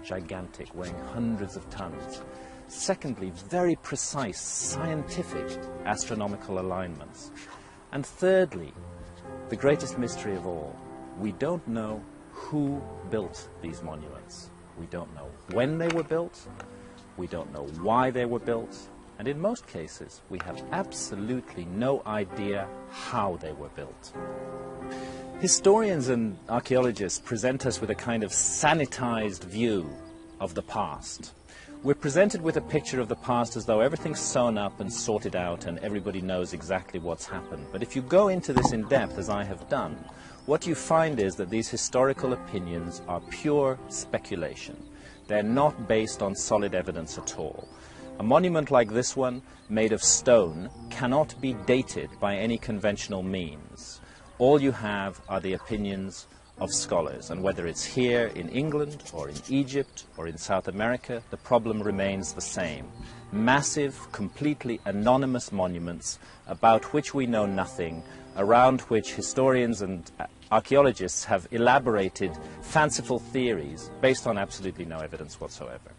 gigantic, weighing hundreds of tons. Secondly, very precise scientific astronomical alignments. And thirdly, the greatest mystery of all, we don't know who built these monuments. We don't know when they were built, we don't know why they were built, and in most cases we have absolutely no idea how they were built. Historians and archaeologists present us with a kind of sanitized view of the past. We're presented with a picture of the past as though everything's sewn up and sorted out and everybody knows exactly what's happened. But if you go into this in depth, as I have done, what you find is that these historical opinions are pure speculation. They're not based on solid evidence at all. A monument like this one, made of stone, cannot be dated by any conventional means. All you have are the opinions of scholars, and whether it's here in England or in Egypt or in South America, the problem remains the same. Massive, completely anonymous monuments about which we know nothing, around which historians and archaeologists have elaborated fanciful theories based on absolutely no evidence whatsoever.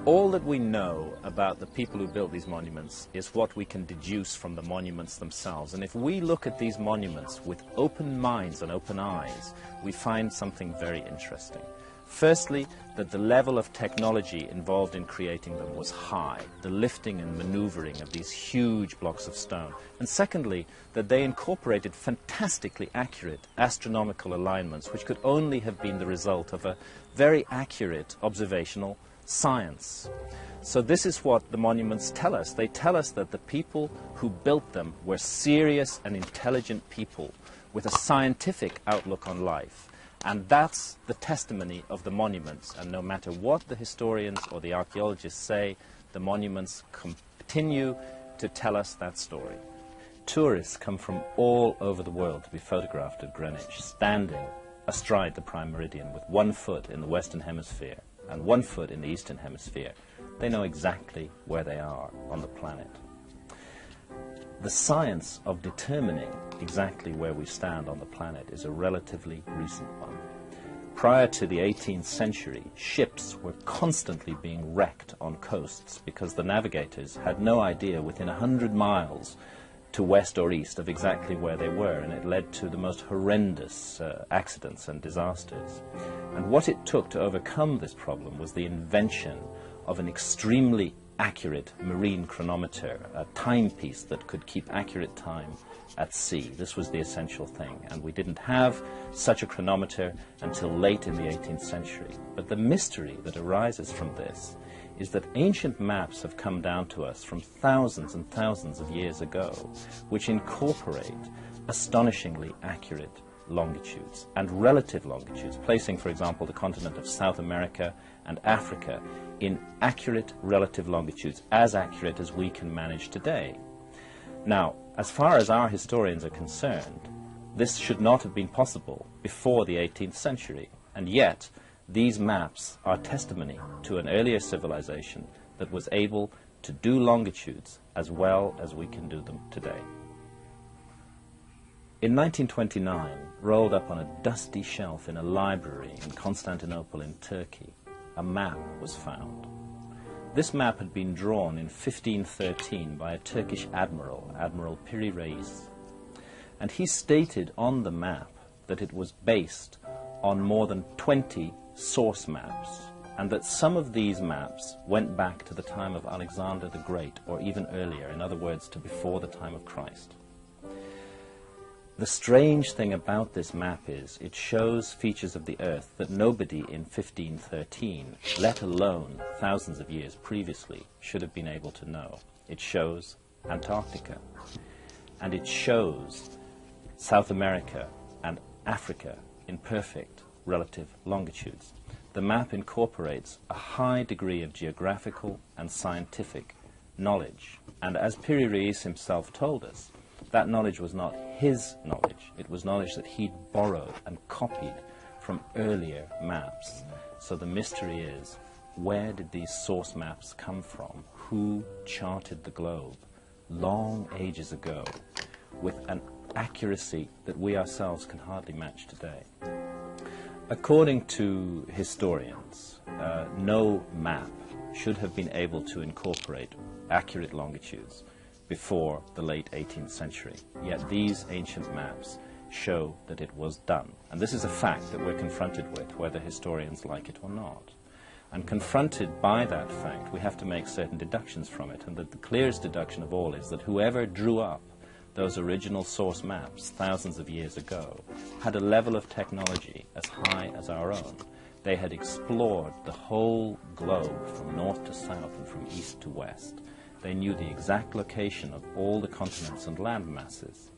All that we know about the people who built these monuments is what we can deduce from the monuments themselves. And if we look at these monuments with open minds and open eyes, we find something very interesting. Firstly, that the level of technology involved in creating them was high, the lifting and maneuvering of these huge blocks of stone. And secondly, that they incorporated fantastically accurate astronomical alignments, which could only have been the result of a very accurate observational science. So this is what the monuments tell us. They tell us that the people who built them were serious and intelligent people with a scientific outlook on life. And that's the testimony of the monuments. And no matter what the historians or the archaeologists say, the monuments continue to tell us that story. Tourists come from all over the world to be photographed at Greenwich, standing astride the prime meridian with 1 foot in the Western Hemisphere and 1 foot in the Eastern Hemisphere. They know exactly where they are on the planet. The science of determining exactly where we stand on the planet is a relatively recent one. Prior to the 18th century, ships were constantly being wrecked on coasts because the navigators had no idea within 100 miles to west or east of exactly where they were, and it led to the most horrendous accidents and disasters. And what it took to overcome this problem was the invention of an extremely accurate marine chronometer, a timepiece that could keep accurate time at sea. This was the essential thing, and we didn't have such a chronometer until late in the 18th century. But the mystery that arises from this is that ancient maps have come down to us from thousands and thousands of years ago, which incorporate astonishingly accurate longitudes and relative longitudes, placing, for example, the continent of South America and Africa in accurate relative longitudes, as accurate as we can manage today. Now, as far as our historians are concerned, this should not have been possible before the 18th century, and yet these maps are testimony to an earlier civilization that was able to do longitudes as well as we can do them today. In 1929, rolled up on a dusty shelf in a library in Constantinople in Turkey, a map was found. This map had been drawn in 1513 by a Turkish admiral, Admiral Piri Reis, and he stated on the map that it was based on more than 20 source maps, and that some of these maps went back to the time of Alexander the Great, or even earlier, in other words, to before the time of Christ. The strange thing about this map is it shows features of the Earth that nobody in 1513, let alone thousands of years previously, should have been able to know. It shows Antarctica, and it shows South America and Africa in perfect relative longitudes. The map incorporates a high degree of geographical and scientific knowledge, and as Piri Reis himself told us, that knowledge was not his knowledge, it was knowledge that he'd borrowed and copied from earlier maps. So the mystery is, where did these source maps come from? Who charted the globe long ages ago with an accuracy that we ourselves can hardly match today? According to historians, no map should have been able to incorporate accurate longitudes before the late 18th century. Yet these ancient maps show that it was done. And this is a fact that we're confronted with, whether historians like it or not. And confronted by that fact, we have to make certain deductions from it. And the clearest deduction of all is that whoever drew up those original source maps thousands of years ago had a level of technology as high as our own. They had explored the whole globe from north to south and from east to west. They knew the exact location of all the continents and land masses,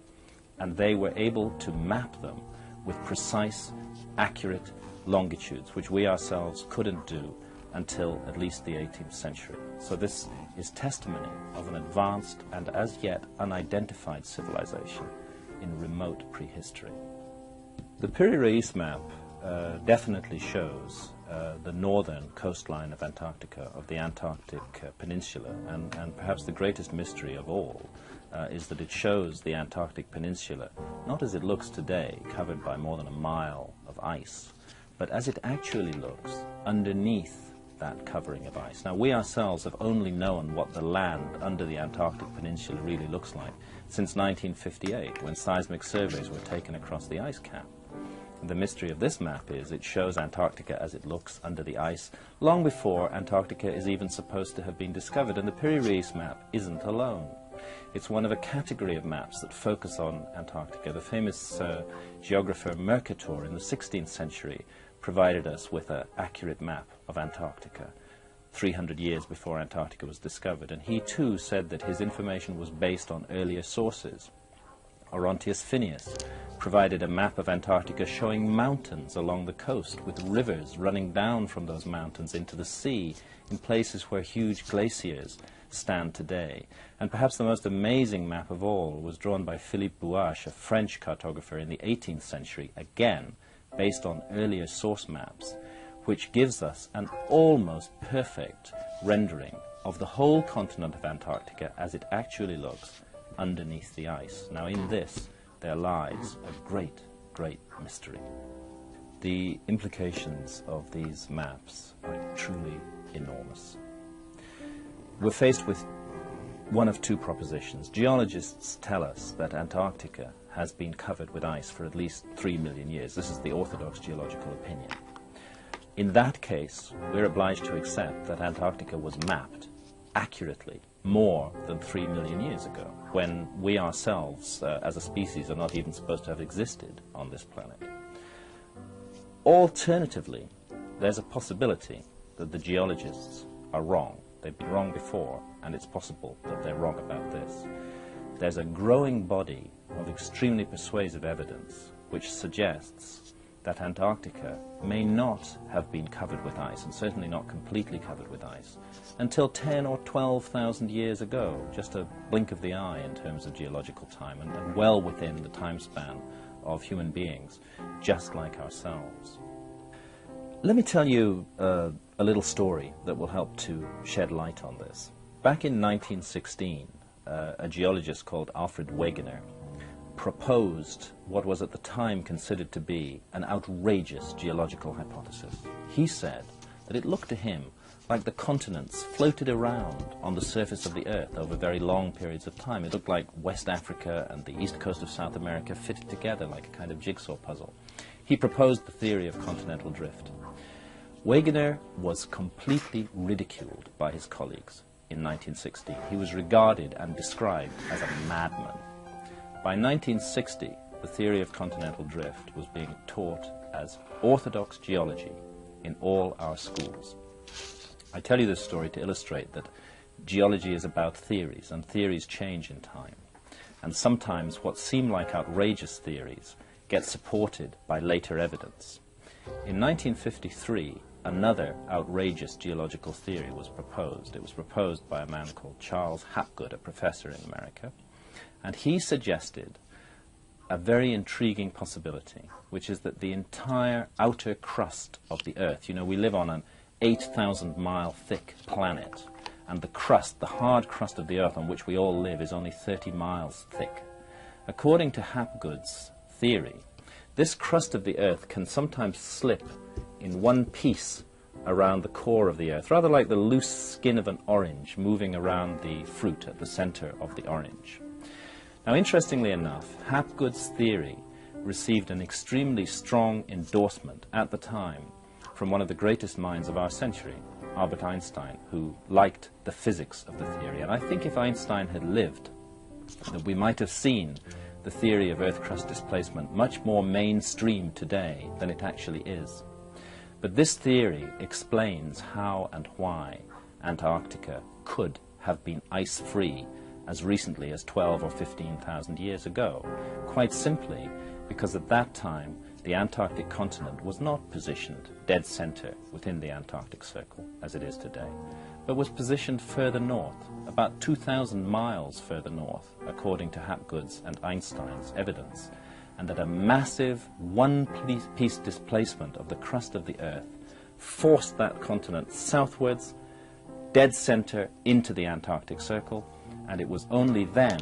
and they were able to map them with precise, accurate longitudes, which we ourselves couldn't do until at least the 18th century. So this is testimony of an advanced and as yet unidentified civilization in remote prehistory. The Piri-Reis map definitely shows the northern coastline of Antarctica, of the Antarctic Peninsula, and perhaps the greatest mystery of all is that it shows the Antarctic Peninsula not as it looks today, covered by more than a mile of ice, but as it actually looks underneath that covering of ice. Now, we ourselves have only known what the land under the Antarctic Peninsula really looks like since 1958, when seismic surveys were taken across the ice cap. The mystery of this map is it shows Antarctica as it looks under the ice long before Antarctica is even supposed to have been discovered, and the Piri-Reis map isn't alone. It's one of a category of maps that focus on Antarctica. The famous geographer Mercator in the 16th century provided us with an accurate map of Antarctica 300 years before Antarctica was discovered, and he too said that his information was based on earlier sources. Orontius Phineas provided a map of Antarctica showing mountains along the coast, with rivers running down from those mountains into the sea in places where huge glaciers stand today. And perhaps the most amazing map of all was drawn by Philippe Bouache, a French cartographer in the 18th century, again based on earlier source maps, which gives us an almost perfect rendering of the whole continent of Antarctica as it actually looks underneath the ice. Now, in this there lies a great, great mystery. The implications of these maps are truly enormous. We're faced with one of two propositions. Geologists tell us that Antarctica has been covered with ice for at least 3 million years. This is the orthodox geological opinion. In that case, we're obliged to accept that Antarctica was mapped accurately more than 3 million years ago, when we ourselves, as a species, are not even supposed to have existed on this planet. Alternatively, there's a possibility that the geologists are wrong. They've been wrong before, and it's possible that they're wrong about this. There's a growing body of extremely persuasive evidence which suggests that Antarctica may not have been covered with ice, and certainly not completely covered with ice, until 10 or 12,000 years ago, just a blink of the eye in terms of geological time, and well within the time span of human beings, just like ourselves. Let me tell you a little story that will help to shed light on this. Back in 1916, a geologist called Alfred Wegener proposed what was at the time considered to be an outrageous geological hypothesis. He said that it looked to him like the continents floated around on the surface of the Earth over very long periods of time. It looked like West Africa and the east coast of South America fitted together like a kind of jigsaw puzzle. He proposed the theory of continental drift. Wegener was completely ridiculed by his colleagues in 1916. He was regarded and described as a madman. By 1960, the theory of continental drift was being taught as orthodox geology in all our schools. I tell you this story to illustrate that geology is about theories, and theories change in time. And sometimes what seem like outrageous theories get supported by later evidence. In 1953, another outrageous geological theory was proposed. It was proposed by a man called Charles Hapgood, a professor in America. And he suggested a very intriguing possibility, which is that the entire outer crust of the Earth, you know, we live on an 8,000-mile thick planet, and the crust, the hard crust of the Earth on which we all live, is only 30 miles thick. According to Hapgood's theory, this crust of the Earth can sometimes slip in one piece around the core of the Earth, rather like the loose skin of an orange moving around the fruit at the center of the orange. Now, interestingly enough, Hapgood's theory received an extremely strong endorsement at the time from one of the greatest minds of our century, Albert Einstein, who liked the physics of the theory. And I think if Einstein had lived, that we might have seen the theory of Earth crust displacement much more mainstream today than it actually is. But this theory explains how and why Antarctica could have been ice-free as recently as 12 or 15,000 years ago, quite simply because at that time the Antarctic continent was not positioned dead center within the Antarctic Circle as it is today, but was positioned further north, about 2,000 miles further north, according to Hapgood's and Einstein's evidence, and that a massive one-piece displacement of the crust of the Earth forced that continent southwards, dead center into the Antarctic Circle, and it was only then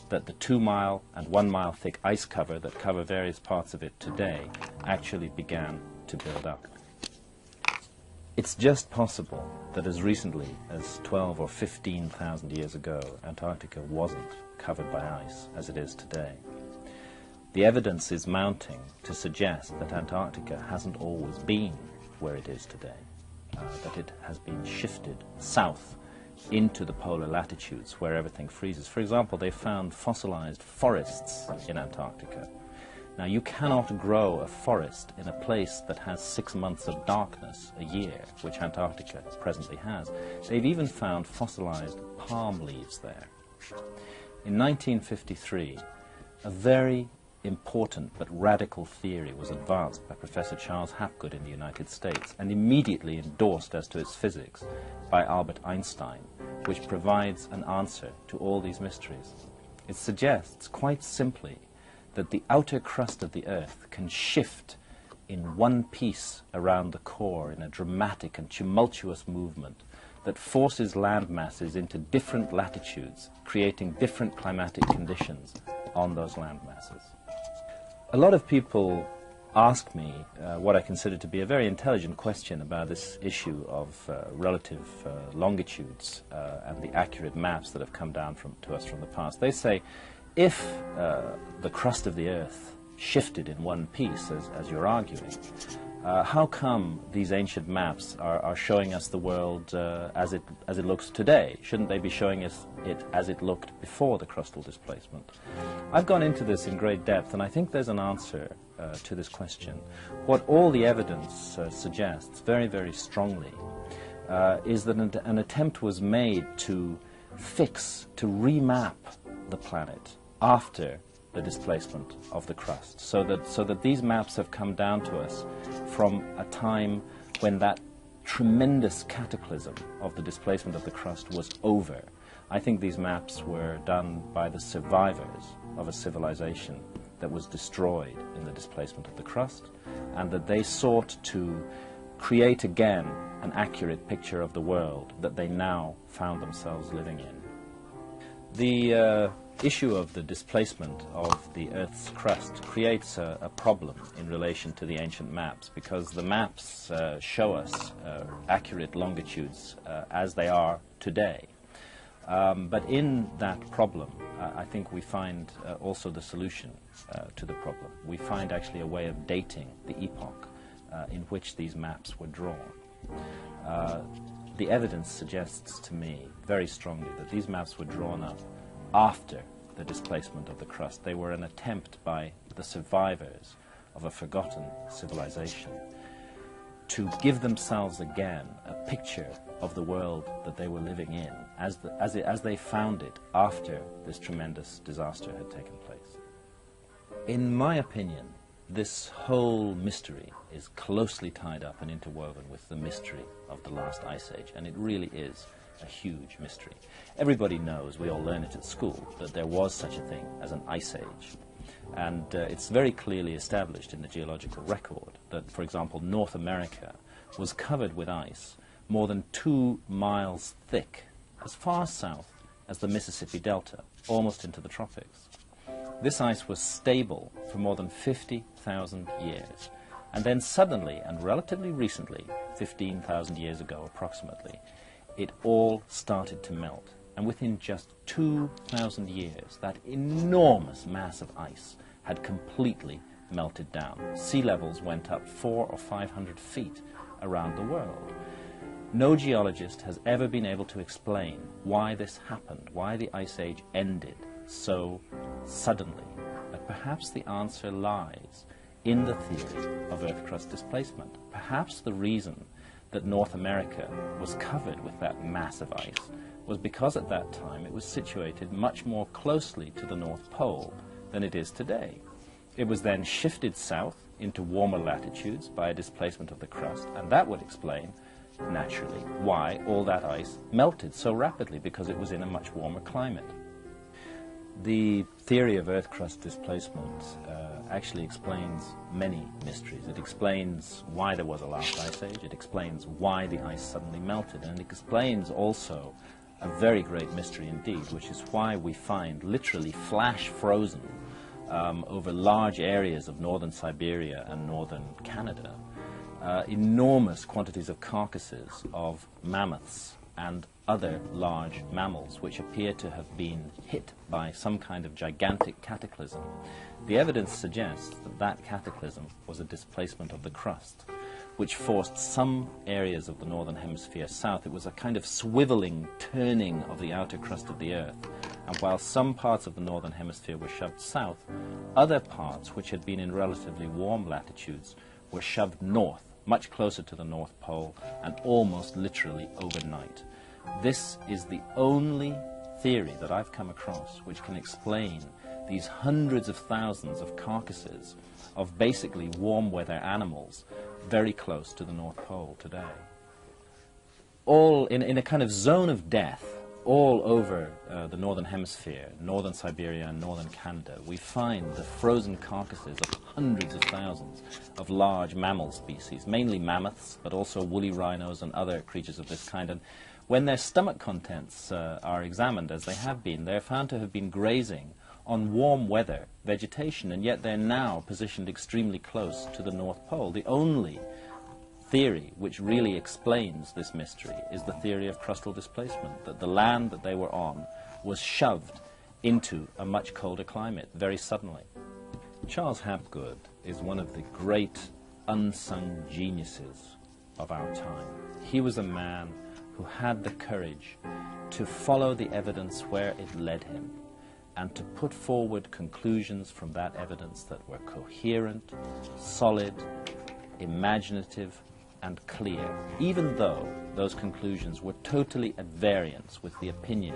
that the 2-mile and 1-mile thick ice cover that cover various parts of it today actually began to build up. It's just possible that as recently as 12 or 15,000 years ago, Antarctica wasn't covered by ice as it is today. The evidence is mounting to suggest that Antarctica hasn't always been where it is today, that it has been shifted south into the polar latitudes where everything freezes. For example, they found fossilized forests in Antarctica. Now, you cannot grow a forest in a place that has 6 months of darkness a year, which Antarctica presently has. They've even found fossilized palm leaves there. In 1953, a very important but radical theory was advanced by Professor Charles Hapgood in the United States and immediately endorsed as to its physics by Albert Einstein, which provides an answer to all these mysteries. It suggests, quite simply, that the outer crust of the Earth can shift in one piece around the core in a dramatic and tumultuous movement that forces land masses into different latitudes, creating different climatic conditions on those land masses. A lot of people ask me what I consider to be a very intelligent question about this issue of relative longitudes and the accurate maps that have come down to us from the past. They say, if the crust of the Earth shifted in one piece, as you're arguing, how come these ancient maps are showing us the world as it looks today? Shouldn't they be showing us it as it looked before the crustal displacement? I've gone into this in great depth, and I think there's an answer to this question. What all the evidence suggests very, very strongly is that an attempt was made to remap the planet after the displacement of the crust, so that these maps have come down to us from a time when that tremendous cataclysm of the displacement of the crust was over. I think these maps were done by the survivors of a civilization that was destroyed in the displacement of the crust, and that they sought to create again an accurate picture of the world that they now found themselves living in. The issue of the displacement of the Earth's crust creates a problem in relation to the ancient maps, because the maps show us accurate longitudes as they are today. But in that problem, I think we find also the solution to the problem. We find actually a way of dating the epoch in which these maps were drawn. The evidence suggests to me very strongly that these maps were drawn up after the displacement of the crust. They were an attempt by the survivors of a forgotten civilization to give themselves again a picture of the world that they were living in as they found it after this tremendous disaster had taken place. In my opinion, this whole mystery is closely tied up and interwoven with the mystery of the last ice age, and it really is a huge mystery. Everybody knows, we all learn it at school, that there was such a thing as an ice age. And it's very clearly established in the geological record that, for example, North America was covered with ice more than 2 miles thick, as far south as the Mississippi Delta, almost into the tropics. This ice was stable for more than 50,000 years. And then suddenly, and relatively recently, 15,000 years ago approximately, it all started to melt. And within just 2,000 years, that enormous mass of ice had completely melted down. Sea levels went up 400 or 500 feet around the world. No geologist has ever been able to explain why this happened, why the Ice Age ended so suddenly. But perhaps the answer lies in the theory of Earth crust displacement. Perhaps the reason that North America was covered with that massive ice was because at that time it was situated much more closely to the North Pole than it is today. It was then shifted south into warmer latitudes by a displacement of the crust, and that would explain, naturally, why all that ice melted so rapidly, because it was in a much warmer climate. The theory of Earth crust displacement actually explains many mysteries. It explains why there was a last ice age, it explains why the ice suddenly melted, and it explains also a very great mystery indeed, which is why we find literally flash frozen over large areas of northern Siberia and northern Canada enormous quantities of carcasses of mammoths and other large mammals which appear to have been hit by some kind of gigantic cataclysm. The evidence suggests that that cataclysm was a displacement of the crust, which forced some areas of the northern hemisphere south. It was a kind of swiveling, turning of the outer crust of the Earth. And while some parts of the northern hemisphere were shoved south, other parts, which had been in relatively warm latitudes, were shoved north, much closer to the North Pole, and almost literally overnight. This is the only theory that I've come across which can explain these hundreds of thousands of carcasses of basically warm weather animals very close to the North Pole today. All in a kind of zone of death all over the northern hemisphere, northern Siberia and northern Canada, we find the frozen carcasses of hundreds of thousands of large mammal species, mainly mammoths, but also woolly rhinos and other creatures of this kind. And when their stomach contents are examined, as they have been, they're found to have been grazing on warm weather vegetation, and yet they're now positioned extremely close to the North Pole. The only theory which really explains this mystery is the theory of crustal displacement, that the land that they were on was shoved into a much colder climate very suddenly. Charles Hapgood is one of the great unsung geniuses of our time. He was a man who had the courage to follow the evidence where it led him and to put forward conclusions from that evidence that were coherent, solid, imaginative, and clear, even though those conclusions were totally at variance with the opinion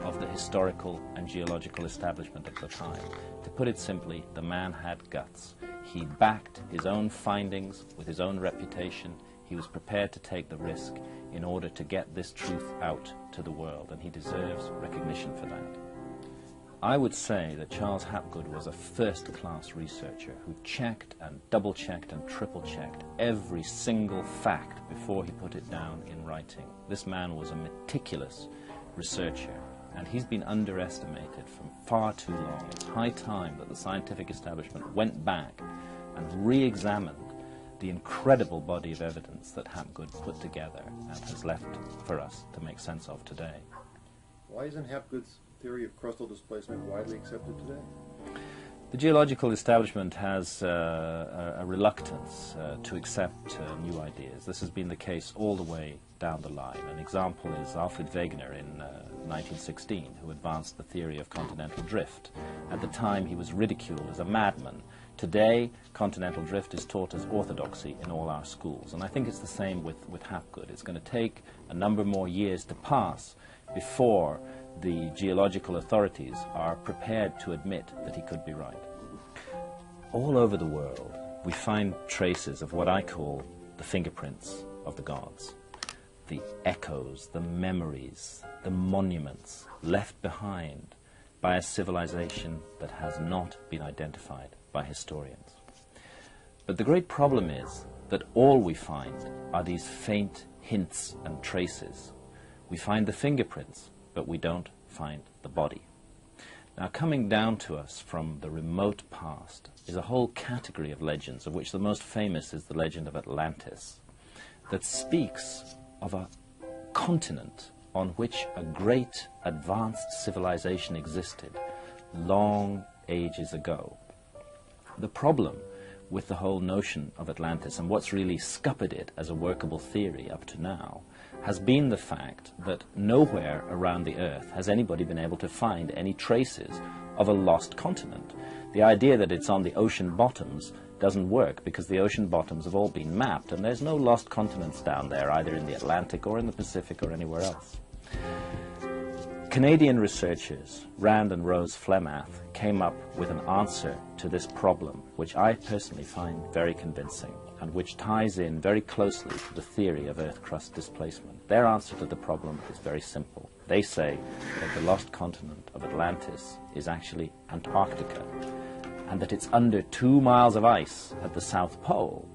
of the historical and geological establishment at the time. To put it simply, the man had guts. He backed his own findings with his own reputation. He was prepared to take the risk in order to get this truth out to the world, and he deserves recognition for that. I would say that Charles Hapgood was a first-class researcher who checked and double-checked and triple-checked every single fact before he put it down in writing. This man was a meticulous researcher, and he's been underestimated for far too long. It's high time that the scientific establishment went back and re-examined the incredible body of evidence that Hapgood put together and has left for us to make sense of today. Why isn't Hapgood's theory of crustal displacement widely accepted today? The geological establishment has a reluctance to accept new ideas. This has been the case all the way down the line. An example is Alfred Wegener in 1916, who advanced the theory of continental drift. At the time, he was ridiculed as a madman. Today, continental drift is taught as orthodoxy in all our schools, and I think it's the same with Hapgood. It's going to take a number more years to pass before the geological authorities are prepared to admit that he could be right. All over the world, we find traces of what I call the fingerprints of the gods. The echoes, the memories, the monuments left behind by a civilization that has not been identified by historians. But the great problem is that all we find are these faint hints and traces. We find the fingerprints, but we don't find the body. Now, coming down to us from the remote past is a whole category of legends, of which the most famous is the legend of Atlantis. that speaks of a continent on which a great advanced civilization existed long ages ago. The problem with the whole notion of Atlantis, and what's really scuppered it as a workable theory up to now, has been the fact that nowhere around the Earth has anybody been able to find any traces of a lost continent. The idea that it's on the ocean bottoms doesn't work, because the ocean bottoms have all been mapped and there's no lost continents down there, either in the Atlantic or in the Pacific or anywhere else. Canadian researchers Rand and Rose Flemath came up with an answer to this problem, which I personally find very convincing and which ties in very closely to the theory of Earth crust displacement. Their answer to the problem is very simple. They say that the lost continent of Atlantis is actually Antarctica, and that it's under 2 miles of ice at the South Pole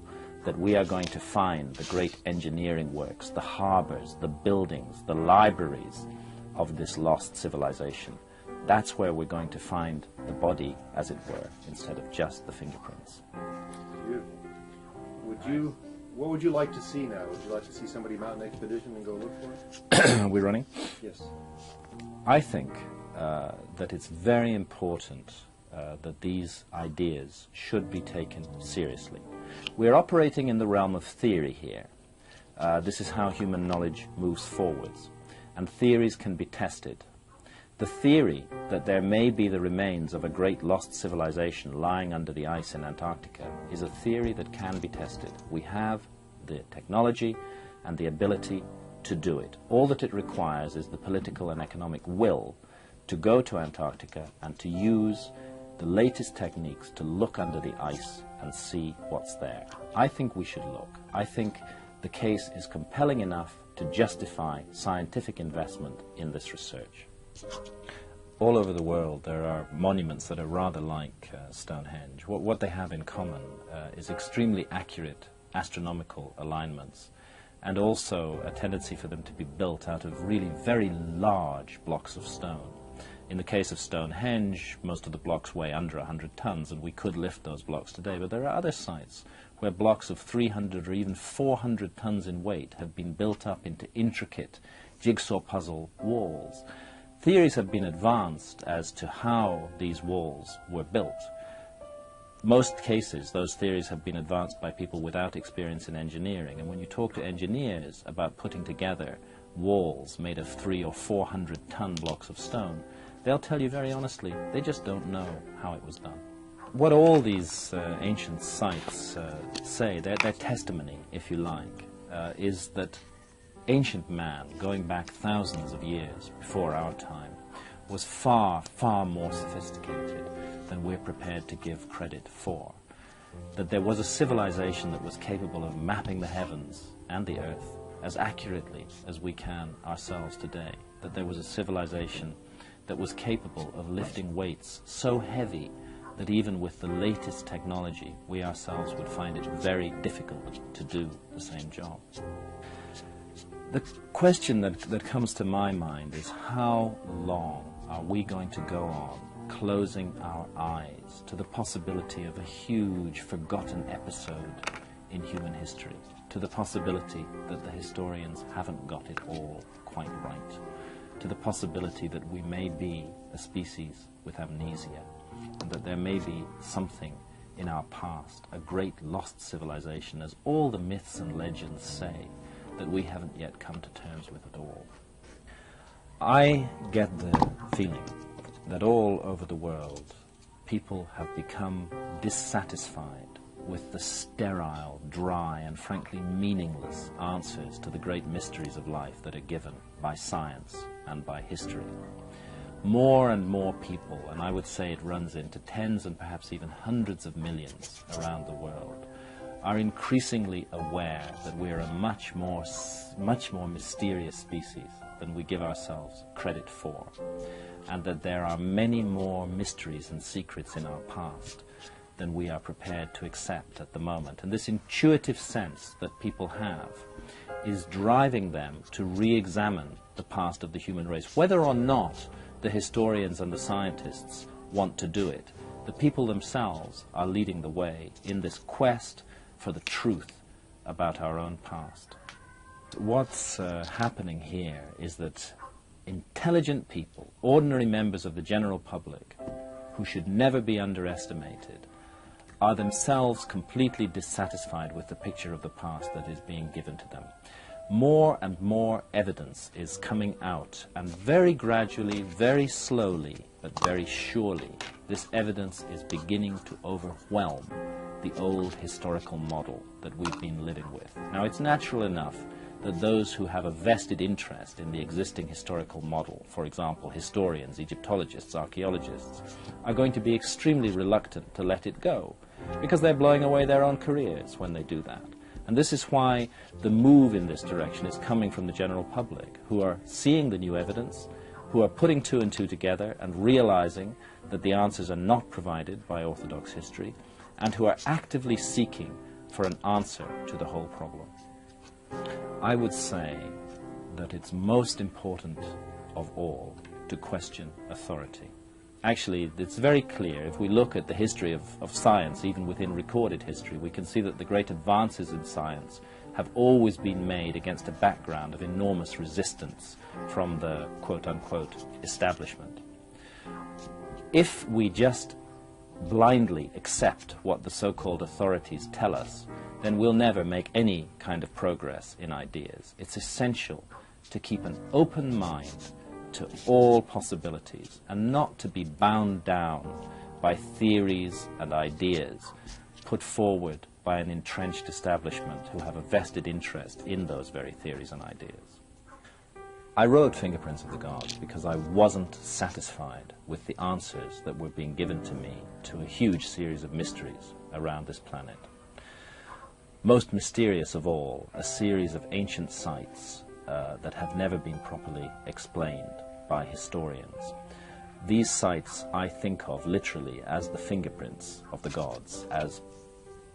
that we are going to find the great engineering works, the harbors, the buildings, the libraries of this lost civilization. That's where we're going to find the body, as it were, instead of just the fingerprints. Beautiful. What would you like to see now? Would you like to see somebody mount an expedition and go look for it? Are we running? Yes. I think that it's very important that these ideas should be taken seriously. We're operating in the realm of theory here. This is how human knowledge moves forwards, and theories can be tested. The theory that there may be the remains of a great lost civilization lying under the ice in Antarctica is a theory that can be tested. We have the technology and the ability to do it. All that it requires is the political and economic will to go to Antarctica and to use the latest techniques to look under the ice and see what's there. I think we should look. I think the case is compelling enough to justify scientific investment in this research. All over the world there are monuments that are rather like Stonehenge. What they have in common is extremely accurate astronomical alignments, and also a tendency for them to be built out of really very large blocks of stone. In the case of Stonehenge, most of the blocks weigh under 100 tons, and we could lift those blocks today. But there are other sites where blocks of 300 or even 400 tons in weight have been built up into intricate jigsaw puzzle walls. Theories have been advanced as to how these walls were built. Most cases, those theories have been advanced by people without experience in engineering. And when you talk to engineers about putting together walls made of 300 or 400 ton blocks of stone, they'll tell you very honestly, they just don't know how it was done. What all these ancient sites say, their testimony, if you like, is that ancient man, going back thousands of years before our time, was far, far more sophisticated than we're prepared to give credit for. That there was a civilization that was capable of mapping the heavens and the earth as accurately as we can ourselves today. That there was a civilization that was capable of lifting weights so heavy that even with the latest technology, we ourselves would find it very difficult to do the same job. The question that comes to my mind is, how long are we going to go on closing our eyes to the possibility of a huge forgotten episode in human history, to the possibility that the historians haven't got it all quite right, to the possibility that we may be a species with amnesia, and that there may be something in our past, a great lost civilization, as all the myths and legends say, that we haven't yet come to terms with at all. I get the feeling that all over the world people have become dissatisfied with the sterile, dry, and frankly meaningless answers to the great mysteries of life that are given by science and by history. More and more people, and I would say it runs into tens and perhaps even hundreds of millions around the world, are increasingly aware that we're a much more mysterious species than we give ourselves credit for, and that there are many more mysteries and secrets in our past than we are prepared to accept at the moment. And this intuitive sense that people have is driving them to re-examine the past of the human race. Whether or not the historians and the scientists want to do it, the people themselves are leading the way in this quest for the truth about our own past. what's happening here is that intelligent people, ordinary members of the general public, who should never be underestimated, are themselves completely dissatisfied with the picture of the past that is being given to them. More and more evidence is coming out, and very gradually, very slowly, but very surely, this evidence is beginning to overwhelm the old historical model that we've been living with. Now, it's natural enough that those who have a vested interest in the existing historical model, for example, historians, Egyptologists, archaeologists, are going to be extremely reluctant to let it go, because they're blowing away their own careers when they do that. And this is why the move in this direction is coming from the general public, who are seeing the new evidence, who are putting two and two together and realizing that the answers are not provided by orthodox history, and who are actively seeking for an answer to the whole problem. I would say that it's most important of all to question authority. Actually, it's very clear. If we look at the history of science, even within recorded history, we can see that the great advances in science have always been made against a background of enormous resistance from the quote-unquote establishment. If we just blindly accept what the so-called authorities tell us, then we'll never make any kind of progress in ideas. It's essential to keep an open mind to all possibilities and not to be bound down by theories and ideas put forward by an entrenched establishment who have a vested interest in those very theories and ideas. I wrote Fingerprints of the Gods because I wasn't satisfied with the answers that were being given to me to a huge series of mysteries around this planet. Most mysterious of all, a series of ancient sites that have never been properly explained by historians. These sites I think of literally as the fingerprints of the gods, as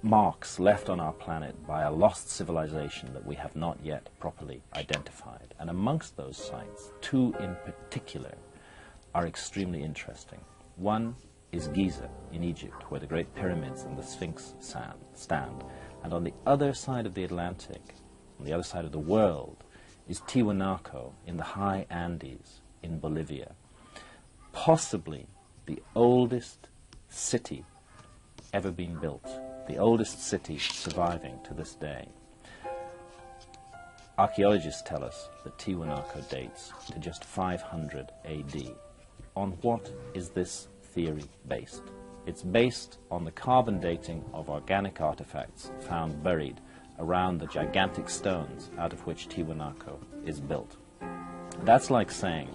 marks left on our planet by a lost civilization that we have not yet properly identified. And amongst those sites, two in particular are extremely interesting. One is Giza in Egypt, where the Great Pyramids and the Sphinx stand. And on the other side of the Atlantic, on the other side of the world, is Tiwanaku in the high Andes in Bolivia. Possibly the oldest city ever been built, the oldest city surviving to this day. Archaeologists tell us that Tiwanaku dates to just 500 AD. On what is this theory based? It's based on the carbon dating of organic artifacts found buried around the gigantic stones out of which Tiwanaku is built. That's like saying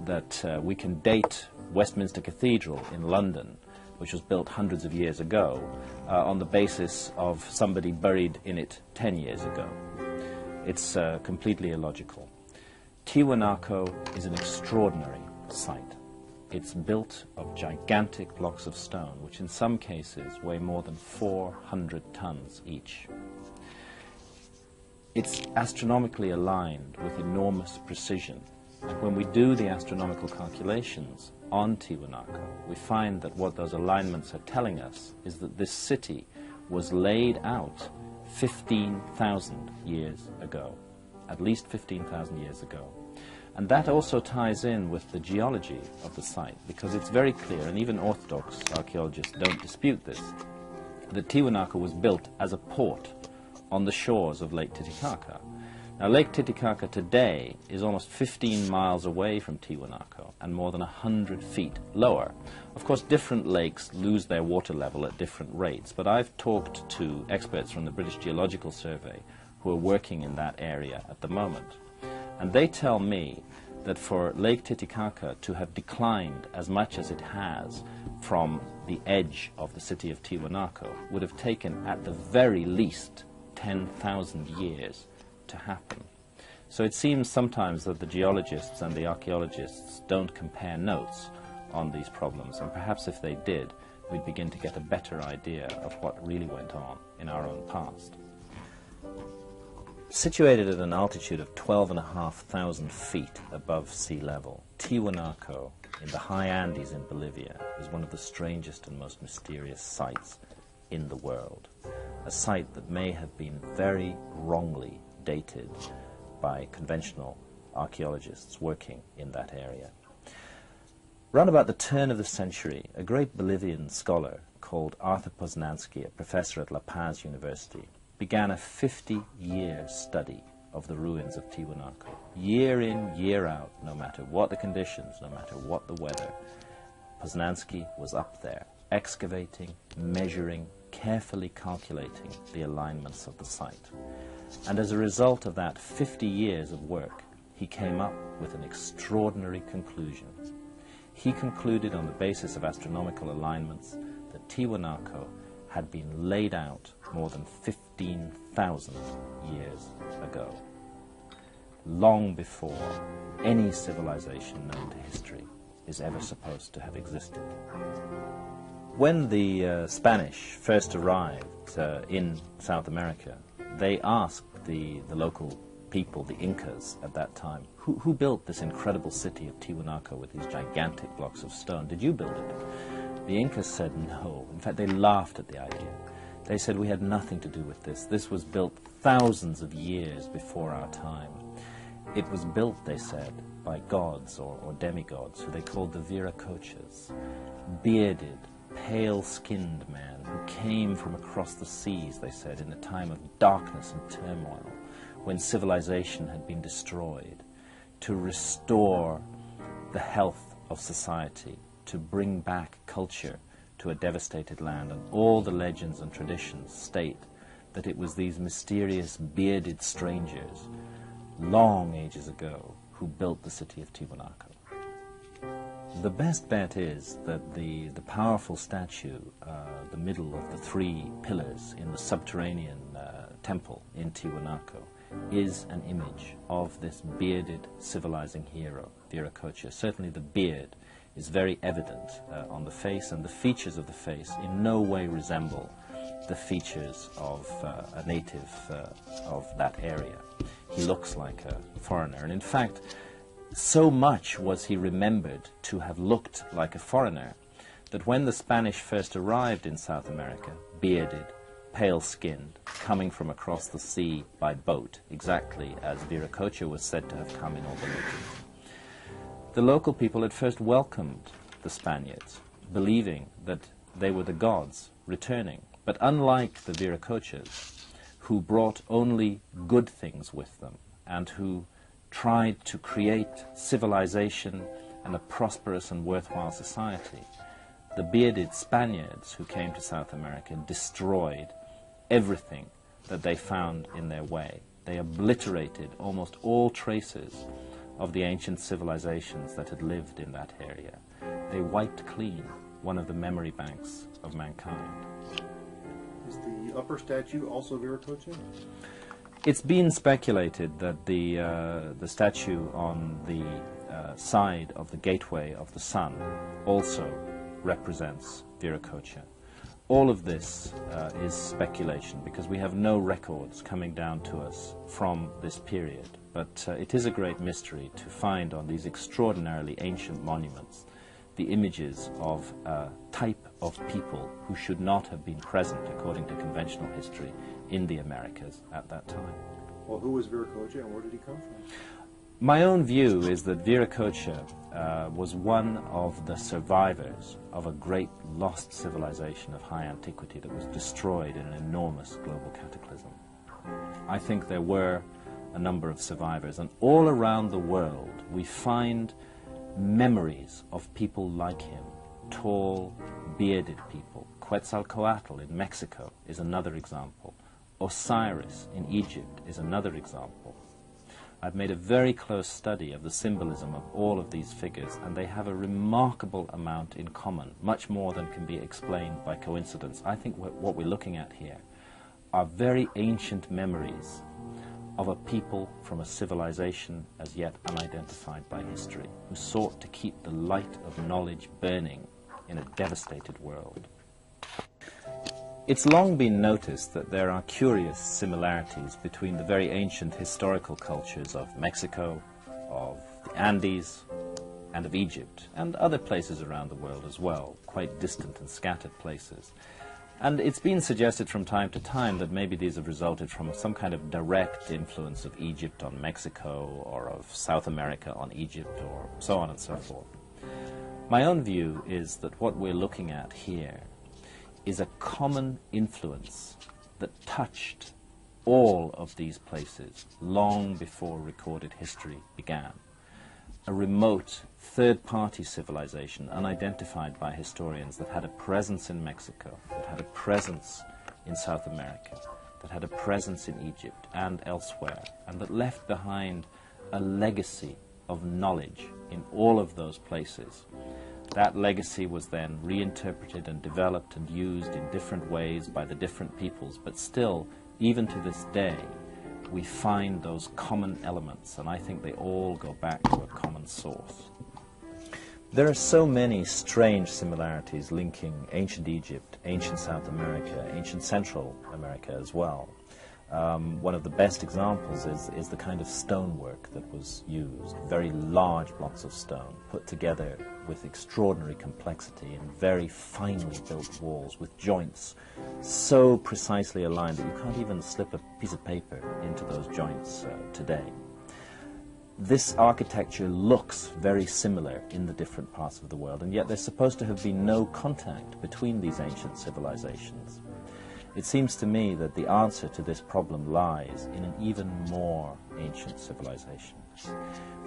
that we can date Westminster Cathedral in London, which was built hundreds of years ago, on the basis of somebody buried in it 10 years ago. It's completely illogical. Tiwanaku is an extraordinary site. It's built of gigantic blocks of stone, which in some cases weigh more than 400 tons each. It's astronomically aligned with enormous precision. And when we do the astronomical calculations on Tiwanaku, we find that what those alignments are telling us is that this city was laid out 15,000 years ago, at least 15,000 years ago. And that also ties in with the geology of the site, because it's very clear, and even Orthodox archaeologists don't dispute this, that Tiwanaku was built as a port on the shores of Lake Titicaca. Now, Lake Titicaca today is almost 15 miles away from Tiwanaku and more than 100 feet lower. Of course, different lakes lose their water level at different rates, but I've talked to experts from the British Geological Survey who are working in that area at the moment. And they tell me that for Lake Titicaca to have declined as much as it has from the edge of the city of Tiwanaku would have taken at the very least 10,000 years to happen. So it seems sometimes that the geologists and the archaeologists don't compare notes on these problems, and perhaps if they did, we'd begin to get a better idea of what really went on in our own past. Situated at an altitude of 12,500 feet above sea level, Tiwanaku in the high Andes in Bolivia is one of the strangest and most mysterious sites in the world. A site that may have been very wrongly dated by conventional archaeologists working in that area. Round about the turn of the century, a great Bolivian scholar called Arthur Poznansky, a professor at La Paz University, began a 50-year study of the ruins of Tiwanaku. Year in, year out, no matter what the conditions, no matter what the weather, Poznansky was up there, excavating, measuring, carefully calculating the alignments of the site. And as a result of that 50 years of work, he came up with an extraordinary conclusion. He concluded on the basis of astronomical alignments that Tiwanaku had been laid out more than 15,000 years ago, long before any civilization known to history is ever supposed to have existed. When the Spanish first arrived in South America, they asked the local people, the Incas at that time, who built this incredible city of Tiwanaku with these gigantic blocks of stone? Did you build it? The Incas said no. In fact, they laughed at the idea. They said we had nothing to do with this. This was built thousands of years before our time. It was built, they said, by gods or demigods, who they called the Viracochas, bearded, pale-skinned men who came from across the seas, they said, in a time of darkness and turmoil, when civilization had been destroyed, to restore the health of society, to bring back culture to a devastated land. And all the legends and traditions state that it was these mysterious bearded strangers, long ages ago, who built the city of Tiwanaku. The best bet is that the powerful statue, the middle of the three pillars in the subterranean temple in Tiwanaku, is an image of this bearded civilizing hero, Viracocha. Certainly the beard is very evident on the face, and the features of the face in no way resemble the features of a native of that area. He looks like a foreigner, and in fact, so much was he remembered to have looked like a foreigner that when the Spanish first arrived in South America, bearded, pale-skinned, coming from across the sea by boat, exactly as Viracocha was said to have come in all the legends, the local people had first welcomed the Spaniards, believing that they were the gods returning. But unlike the Viracochas, who brought only good things with them and who tried to create civilization and a prosperous and worthwhile society, the bearded Spaniards who came to South America destroyed everything that they found in their way. They obliterated almost all traces of the ancient civilizations that had lived in that area. They wiped clean one of the memory banks of mankind. Is the upper statue also Viracocha? It's been speculated that the statue on the side of the gateway of the sun also represents Viracocha. All of this is speculation because we have no records coming down to us from this period. But it is a great mystery to find on these extraordinarily ancient monuments the images of a type of people who should not have been present, according to conventional history, in the Americas at that time. Well, who was Viracocha and where did he come from? My own view is that Viracocha was one of the survivors of a great lost civilization of high antiquity that was destroyed in an enormous global cataclysm. I think there were a number of survivors, and all around the world we find memories of people like him, tall, bearded people. Quetzalcoatl in Mexico is another example. Osiris in Egypt is another example. I've made a very close study of the symbolism of all of these figures, and they have a remarkable amount in common, much more than can be explained by coincidence. I think what we're looking at here are very ancient memories of a people from a civilization as yet unidentified by history, who sought to keep the light of knowledge burning in a devastated world. It's long been noticed that there are curious similarities between the very ancient historical cultures of Mexico, of the Andes, and of Egypt, and other places around the world as well, quite distant and scattered places. And it's been suggested from time to time that maybe these have resulted from some kind of direct influence of Egypt on Mexico or of South America on Egypt or so on and so forth. My own view is that what we're looking at here is a common influence that touched all of these places long before recorded history began. A remote third-party civilization, unidentified by historians, that had a presence in Mexico, that had a presence in South America, that had a presence in Egypt and elsewhere, and that left behind a legacy of knowledge in all of those places. That legacy was then reinterpreted and developed and used in different ways by the different peoples, but still, even to this day, we find those common elements, and I think they all go back to a common source. There are so many strange similarities linking ancient Egypt, ancient South America, ancient Central America as well. One of the best examples is the kind of stonework that was used, very large blocks of stone put together with extraordinary complexity in very finely built walls with joints so precisely aligned that you can't even slip a piece of paper into those joints today. This architecture looks very similar in the different parts of the world, and yet there's supposed to have been no contact between these ancient civilizations. It seems to me that the answer to this problem lies in an even more ancient civilization,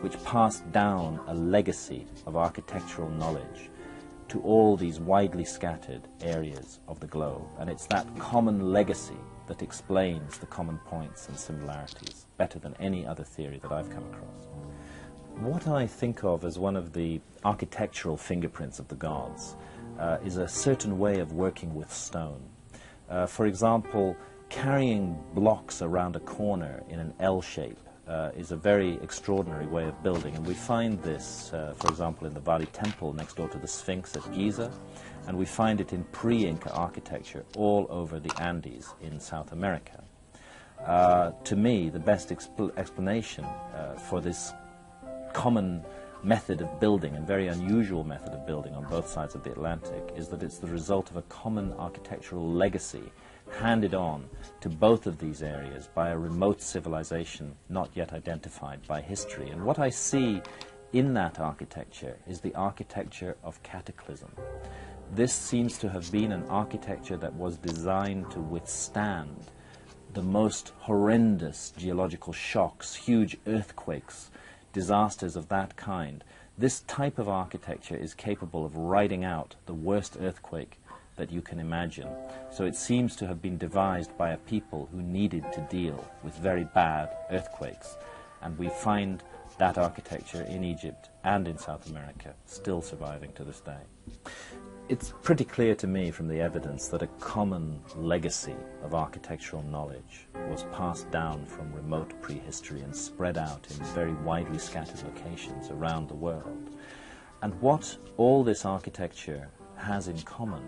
which passed down a legacy of architectural knowledge to all these widely scattered areas of the globe. And it's that common legacy that explains the common points and similarities better than any other theory that I've come across. What I think of as one of the architectural fingerprints of the gods is a certain way of working with stone. For example, carrying blocks around a corner in an L shape is a very extraordinary way of building, and we find this, for example, in the Vali Temple next door to the Sphinx at Giza, and we find it in pre-Inca architecture all over the Andes in South America. To me, the best explanation for this common method of building, and very unusual method of building on both sides of the Atlantic, is that it's the result of a common architectural legacy handed on to both of these areas by a remote civilization not yet identified by history. And what I see in that architecture is the architecture of cataclysm. This seems to have been an architecture that was designed to withstand the most horrendous geological shocks, huge earthquakes, disasters of that kind. This type of architecture is capable of riding out the worst earthquake that you can imagine. So it seems to have been devised by a people who needed to deal with very bad earthquakes. And we find that architecture in Egypt and in South America still surviving to this day. It's pretty clear to me from the evidence that a common legacy of architectural knowledge was passed down from remote prehistory and spread out in very widely scattered locations around the world. And what all this architecture has in common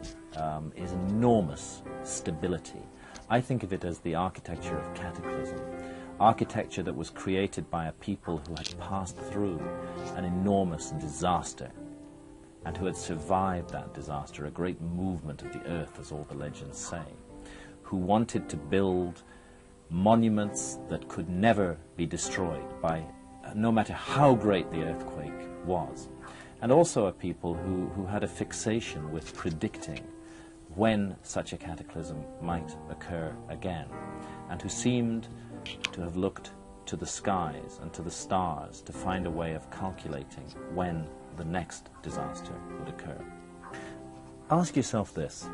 is enormous stability. I think of it as the architecture of cataclysm, architecture that was created by a people who had passed through an enormous disaster and who had survived that disaster, a great movement of the earth, as all the legends say, who wanted to build monuments that could never be destroyed by, no matter how great the earthquake was. And also a people who had a fixation with predicting when such a cataclysm might occur again, and who seemed to have looked to the skies and to the stars to find a way of calculating when the next disaster would occur. Ask yourself this: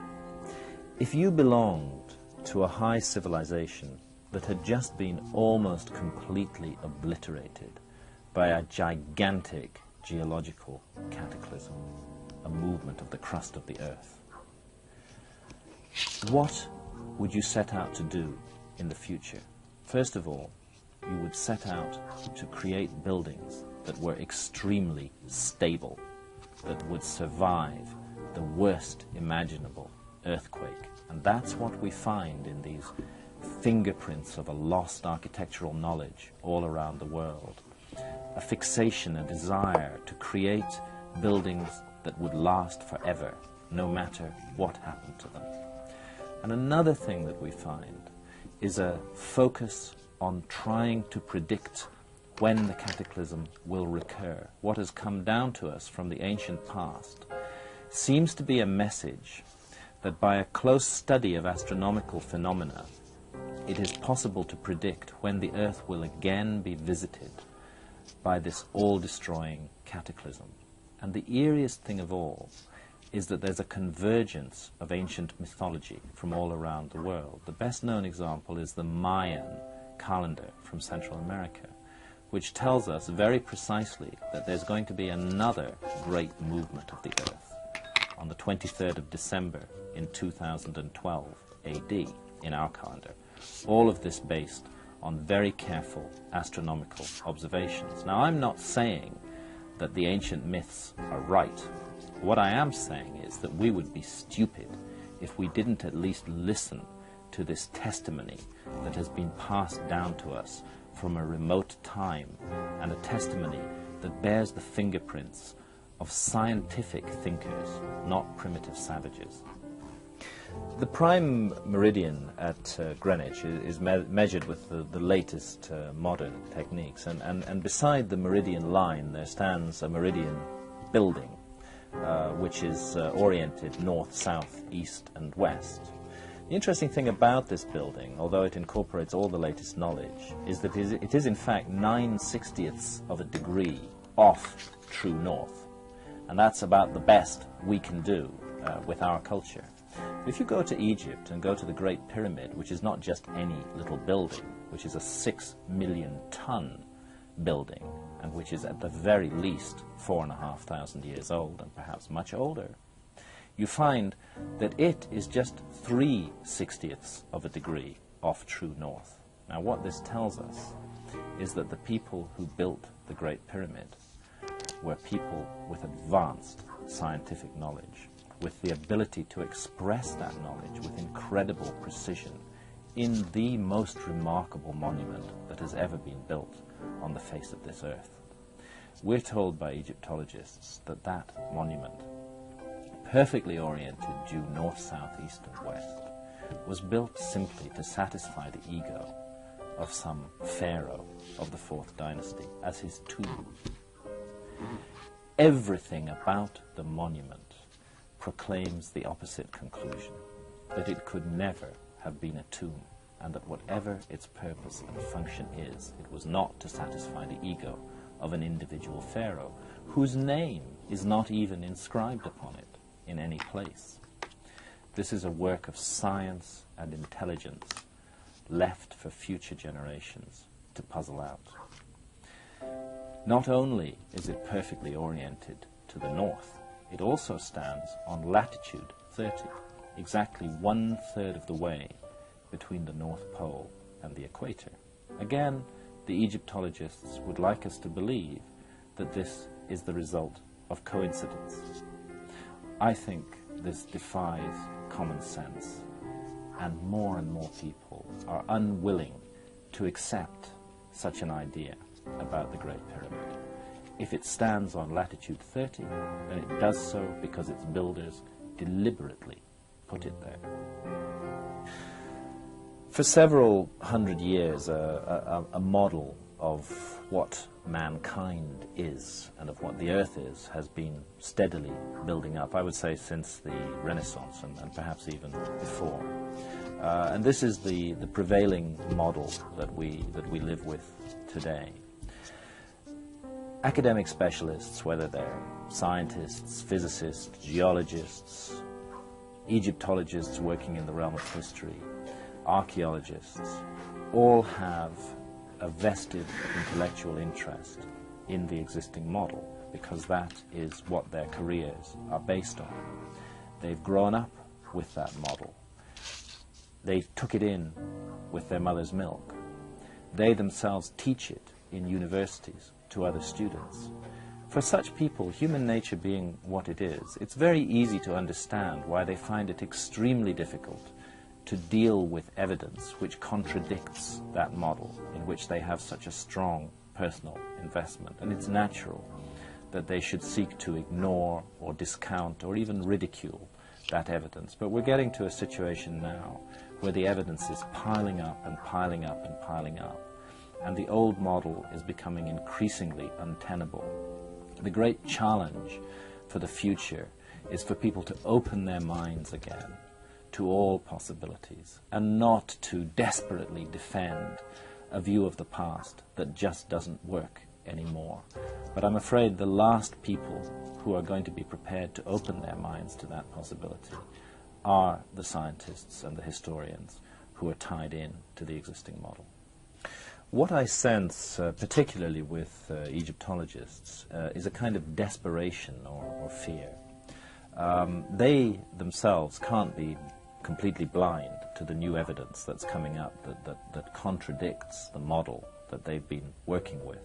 if you belonged to a high civilization that had just been almost completely obliterated by a gigantic geological cataclysm, a movement of the crust of the earth, what would you set out to do in the future? First of all, you would set out to create buildings that were extremely stable, that would survive the worst imaginable earthquake. And that's what we find in these fingerprints of a lost architectural knowledge all around the world. A fixation, a desire to create buildings that would last forever, no matter what happened to them. And another thing that we find is a focus on trying to predict when the cataclysm will recur. What has come down to us from the ancient past seems to be a message that by a close study of astronomical phenomena, it is possible to predict when the Earth will again be visited by this all-destroying cataclysm. And the eeriest thing of all is that there's a convergence of ancient mythology from all around the world. The best-known example is the Mayan calendar from Central America, which tells us very precisely that there's going to be another great movement of the Earth on the 23rd of December in 2012 AD in our calendar. All of this based on very careful astronomical observations. Now, I'm not saying that the ancient myths are right. What I am saying is that we would be stupid if we didn't at least listen to this testimony that has been passed down to us from a remote time, and a testimony that bears the fingerprints of scientific thinkers, not primitive savages. The prime meridian at Greenwich is measured with the latest modern techniques, and beside the meridian line there stands a meridian building which is oriented north, south, east and west. The interesting thing about this building, although it incorporates all the latest knowledge, is that it is in fact 9/60ths of a degree off true north. And that's about the best we can do with our culture. If you go to Egypt and go to the Great Pyramid, which is not just any little building, which is a 6 million ton building, and which is at the very least 4,500 years old, and perhaps much older, you find that it is just 3/60ths of a degree off true north. Now, what this tells us is that the people who built the Great Pyramid were people with advanced scientific knowledge, with the ability to express that knowledge with incredible precision in the most remarkable monument that has ever been built on the face of this earth. We're told by Egyptologists that that monument, perfectly oriented due north, south, east and west, was built simply to satisfy the ego of some pharaoh of the 4th dynasty as his tomb. Everything about the monument proclaims the opposite conclusion, that it could never have been a tomb, and that whatever its purpose and function is, it was not to satisfy the ego of an individual pharaoh, whose name is not even inscribed upon it in any place. This is a work of science and intelligence left for future generations to puzzle out. Not only is it perfectly oriented to the north, it also stands on latitude 30, exactly 1/3 of the way between the North Pole and the equator. Again, the Egyptologists would like us to believe that this is the result of coincidence. I think this defies common sense, and more people are unwilling to accept such an idea about the Great Pyramid. If it stands on latitude 30, then it does so because its builders deliberately put it there. For several hundred years, a model of what mankind is and of what the Earth is has been steadily building up, I would say, since the Renaissance and perhaps even before. And this is the prevailing model that we live with today. Academic specialists, whether they're scientists, physicists, geologists, Egyptologists working in the realm of history, archaeologists, all have a vested intellectual interest in the existing model, because that is what their careers are based on. They've grown up with that model. They took it in with their mother's milk. They themselves teach it in universities to other students. For such people, human nature being what it is, it's very easy to understand why they find it extremely difficult to deal with evidence which contradicts that model, in which they have such a strong personal investment. And it's natural that they should seek to ignore or discount or even ridicule that evidence. But we're getting to a situation now where the evidence is piling up and piling up and piling up, and the old model is becoming increasingly untenable. The great challenge for the future is for people to open their minds again to all possibilities and not to desperately defend a view of the past that just doesn't work anymore. But I'm afraid the last people who are going to be prepared to open their minds to that possibility are the scientists and the historians who are tied in to the existing model. What I sense, particularly with Egyptologists, is a kind of desperation or fear. They themselves can't be completely blind to the new evidence that's coming up that contradicts the model that they've been working with.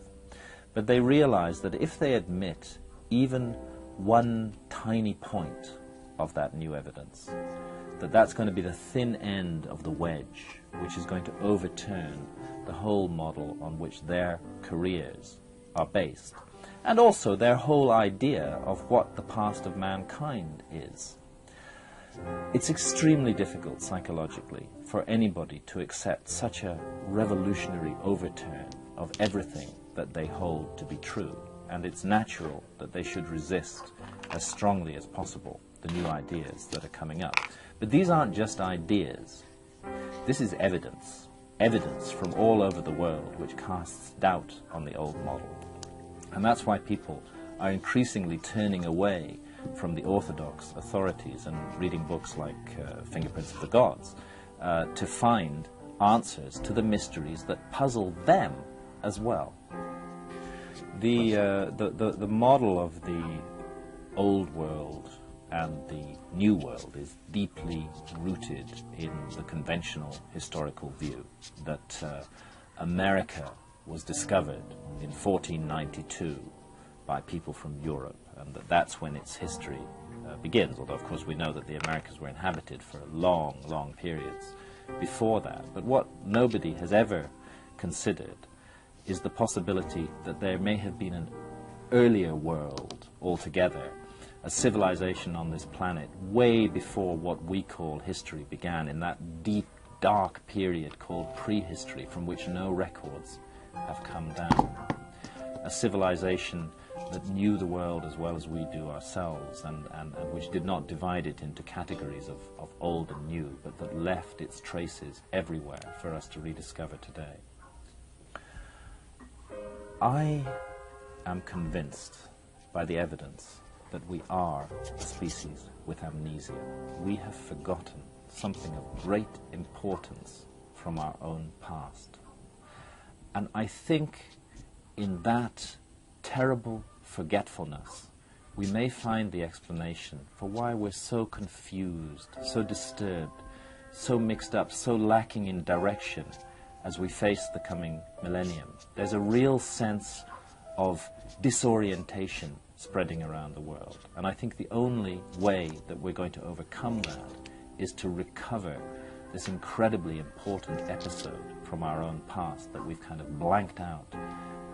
But they realize that if they admit even one tiny point of that new evidence, that's going to be the thin end of the wedge, which is going to overturn the whole model on which their careers are based, and also their whole idea of what the past of mankind is. It's extremely difficult psychologically for anybody to accept such a revolutionary overturn of everything that they hold to be true, and it's natural that they should resist as strongly as possible the new ideas that are coming up. But these aren't just ideas. This is evidence. Evidence from all over the world which casts doubt on the old model. And that's why people are increasingly turning away from the orthodox authorities and reading books like Fingerprints of the Gods to find answers to the mysteries that puzzle them as well. The model of the old world and the new world is deeply rooted in the conventional historical view that America was discovered in 1492 by people from Europe, and that's when its history begins, although of course we know that the Americas were inhabited for long, long periods before that. But what nobody has ever considered is the possibility that there may have been an earlier world altogether, a civilization on this planet way before what we call history began, in that deep, dark period called prehistory, from which no records have come down. A civilization that knew the world as well as we do ourselves, and which did not divide it into categories of old and new, but that left its traces everywhere for us to rediscover today. I am convinced by the evidence that we are a species with amnesia. We have forgotten something of great importance from our own past. And I think in that terrible forgetfulness, we may find the explanation for why we're so confused, so disturbed, so mixed up, so lacking in direction as we face the coming millennium. There's a real sense of disorientation spreading around the world. And I think the only way that we're going to overcome that is to recover this incredibly important episode from our own past that we've kind of blanked out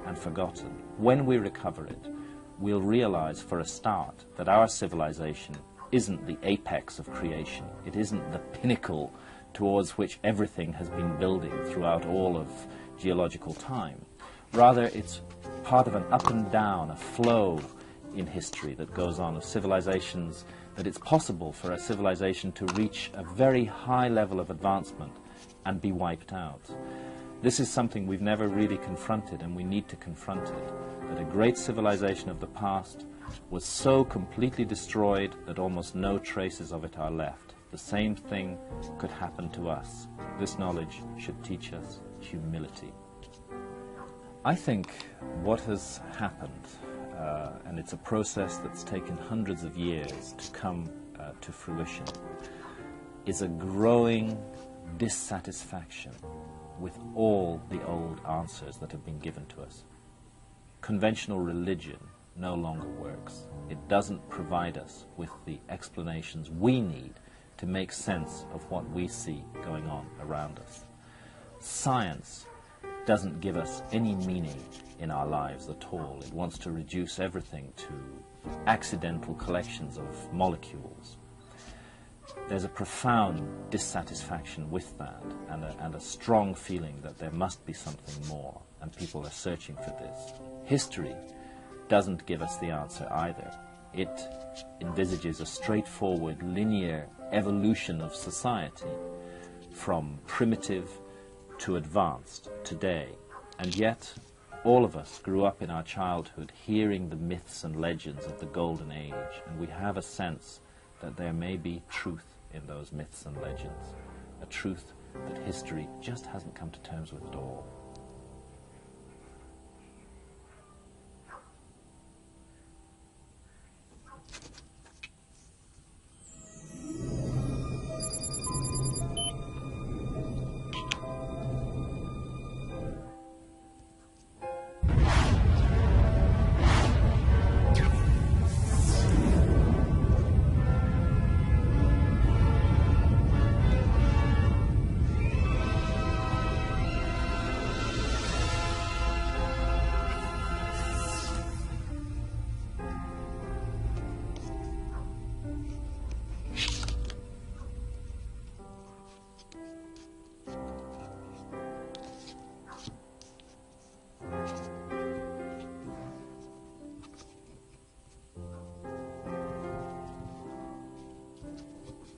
and forgotten. When we recover it, we'll realize for a start that our civilization isn't the apex of creation. It isn't the pinnacle towards which everything has been building throughout all of geological time. Rather, it's part of an up and down, a flow in history that goes on, of civilizations, that it's possible for a civilization to reach a very high level of advancement and be wiped out. This is something we've never really confronted, and we need to confront it, that a great civilization of the past was so completely destroyed that almost no traces of it are left. The same thing could happen to us. This knowledge should teach us humility. I think what has happened, and it's a process that's taken hundreds of years to come to fruition, is a growing dissatisfaction with all the old answers that have been given to us. Conventional religion no longer works. It doesn't provide us with the explanations we need to make sense of what we see going on around us. Science doesn't give us any meaning in our lives at all. It wants to reduce everything to accidental collections of molecules. there's a profound dissatisfaction with that, and a strong feeling that there must be something more, and people are searching for this. History doesn't give us the answer either. It envisages a straightforward, linear evolution of society from primitive to advanced today, and yet all of us grew up in our childhood hearing the myths and legends of the Golden Age, and we have a sense that there may be truth in those myths and legends, a truth that history just hasn't come to terms with at all.